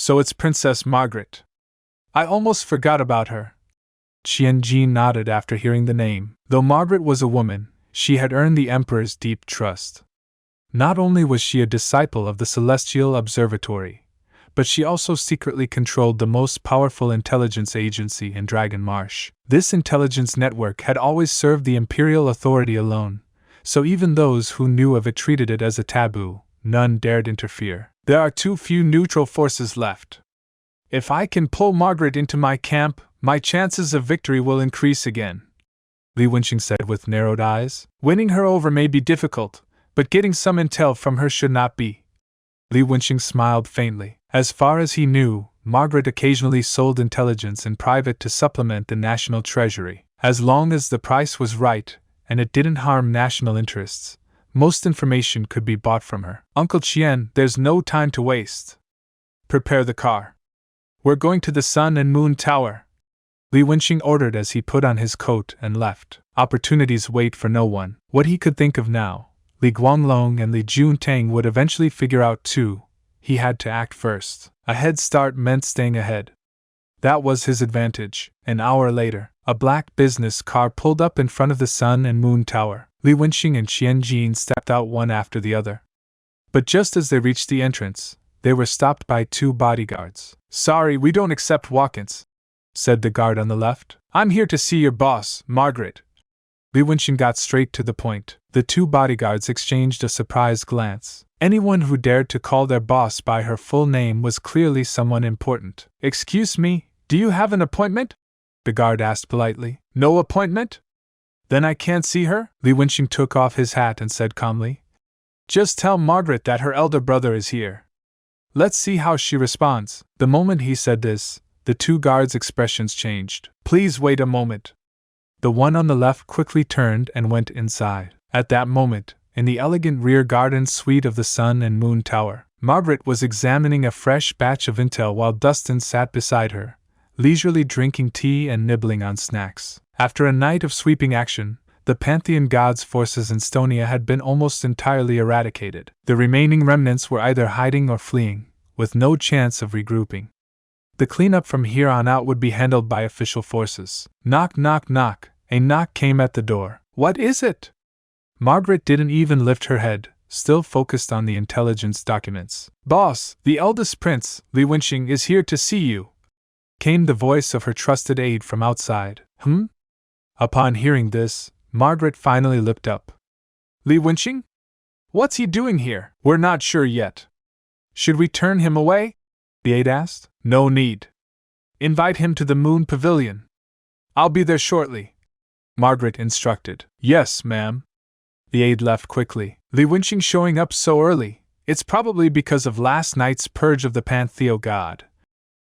So it's Princess Margaret. I almost forgot about her. Qianji nodded after hearing the name. Though Margaret was a woman, she had earned the Emperor's deep trust. Not only was she a disciple of the Celestial Observatory, but she also secretly controlled the most powerful intelligence agency in Dragon Marsh. This intelligence network had always served the Imperial authority alone, so even those who knew of it treated it as a taboo. None dared interfere. There are too few neutral forces left. If I can pull Margaret into my camp, my chances of victory will increase again, Li Wenqing said with narrowed eyes. Winning her over may be difficult, but getting some intel from her should not be. Li Wenqing smiled faintly. As far as he knew, Margaret occasionally sold intelligence in private to supplement the national treasury. As long as the price was right, and it didn't harm national interests, most information could be bought from her. Uncle Qian, there's no time to waste. Prepare the car. We're going to the Sun and Moon Tower, Li Wenqing ordered as he put on his coat and left. Opportunities wait for no one. What he could think of now, Li Guanglong and Li Juntang would eventually figure out too. He had to act first. A head start meant staying ahead. That was his advantage. An hour later, a black business car pulled up in front of the Sun and Moon Tower. Li Wenqing and Qianjin stepped out one after the other. But just as they reached the entrance, they were stopped by two bodyguards. Sorry, we don't accept walk-ins, said the guard on the left. I'm here to see your boss, Margaret. Li Wenqing got straight to the point. The two bodyguards exchanged a surprised glance. Anyone who dared to call their boss by her full name was clearly someone important. Excuse me, do you have an appointment? The guard asked politely. No appointment? Then I can't see her? Li Wenqing took off his hat and said calmly. Just tell Margaret that her elder brother is here. Let's see how she responds. The moment he said this, the two guards' expressions changed. Please wait a moment. The one on the left quickly turned and went inside. At that moment, in the elegant rear garden suite of the Sun and Moon Tower, Margaret was examining a fresh batch of intel while Dustin sat beside her, leisurely drinking tea and nibbling on snacks. After a night of sweeping action, the Pantheon God's forces in Stonia had been almost entirely eradicated. The remaining remnants were either hiding or fleeing, with no chance of regrouping. The cleanup from here on out would be handled by official forces. Knock, knock, knock. A knock came at the door. What is it? Margaret didn't even lift her head, still focused on the intelligence documents. Boss, the eldest prince, Li Wenqing, is here to see you, came the voice of her trusted aide from outside. Upon hearing this, Margaret finally looked up. Li Wenqing? What's he doing here? We're not sure yet. Should we turn him away? The aide asked. No need. Invite him to the Moon Pavilion. I'll be there shortly, Margaret instructed. Yes, ma'am. The aide left quickly. Li Wenqing showing up so early, it's probably because of last night's purge of the Pantheon God,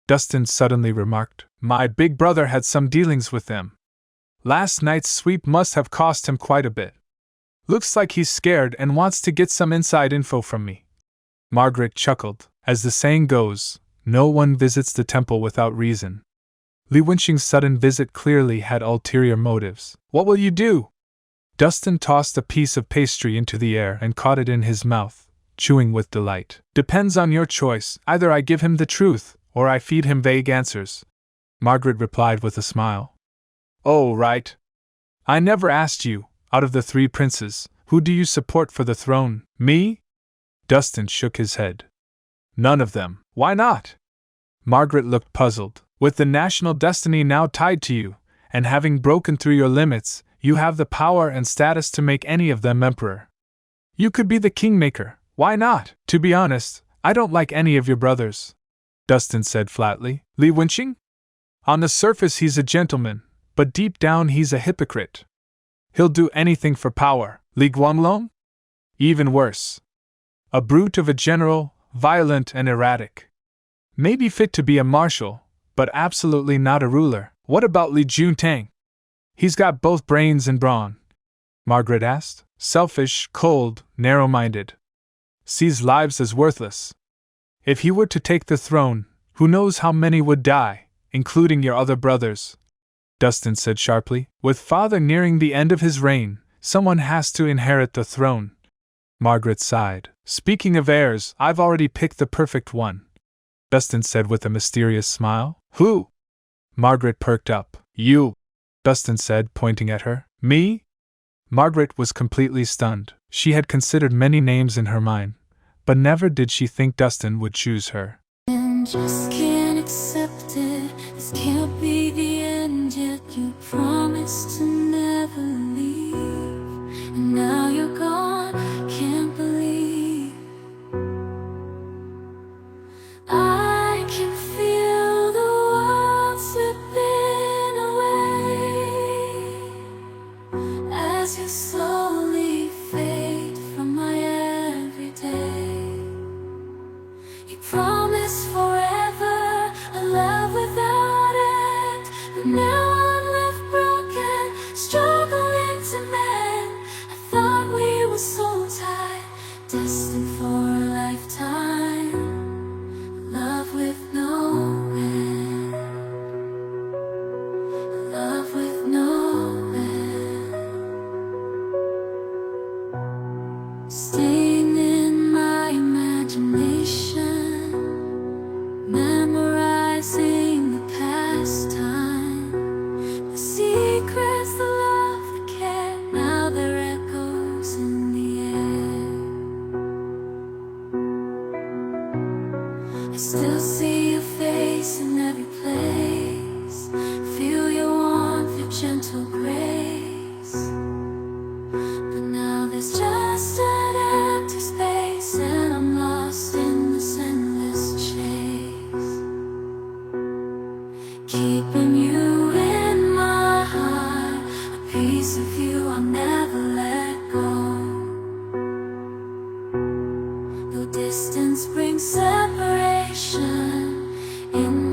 Dustin suddenly remarked. My big brother had some dealings with them. Last night's sweep must have cost him quite a bit. Looks like he's scared and wants to get some inside info from me. Margaret chuckled. As the saying goes, no one visits the temple without reason. Li Wenqing's sudden visit clearly had ulterior motives. What will you do? Dustin tossed a piece of pastry into the air and caught it in his mouth, chewing with delight. Depends on your choice. Either I give him the truth, or I feed him vague answers, Margaret replied with a smile. Oh, right. I never asked you, out of the three princes, who do you support for the throne? Me? Dustin shook his head. None of them. Why not? Margaret looked puzzled. With the national destiny now tied to you, and having broken through your limits, you have the power and status to make any of them emperor. You could be the kingmaker. Why not? To be honest, I don't like any of your brothers, Dustin said flatly. Li Wenqing? On the surface he's a gentleman, but deep down he's a hypocrite. He'll do anything for power. Li Guanglong? Even worse. A brute of a general, violent and erratic. Maybe fit to be a marshal, but absolutely not a ruler. What about Li Juntang? He's got both brains and brawn, Margaret asked. Selfish, cold, narrow-minded. Sees lives as worthless. If he were to take the throne, who knows how many would die, including your other brothers, Dustin said sharply. With father nearing the end of his reign, someone has to inherit the throne. Margaret sighed. Speaking of heirs, I've already picked the perfect one, Dustin said with a mysterious smile. Who? Margaret perked up. You, Dustin said, pointing at her. Me? Margaret was completely stunned. She had considered many names in her mind, but never did she think Dustin would choose her. And just can't accept it. This can't be the end yet. You promised to never leave, and now you're gone. Can't believe I can feel the world slipping away as you slowly fade from my everyday. You promised forever a love without end, but now I'm left broken, struggling to mend. I thought we were so tied, destined for a lifetime, love with no end, love with no end. Staying in my imagination, memorizing the past time, the secrets, the love, the care. Now they're echoes in the air. I still see your face in every place, feel your warmth, your gentle grace. But now there's just an empty space, and I'm lost in this endless chase. Keeping you in my heart, a piece of you I'll never let go. Though distance brings separation, in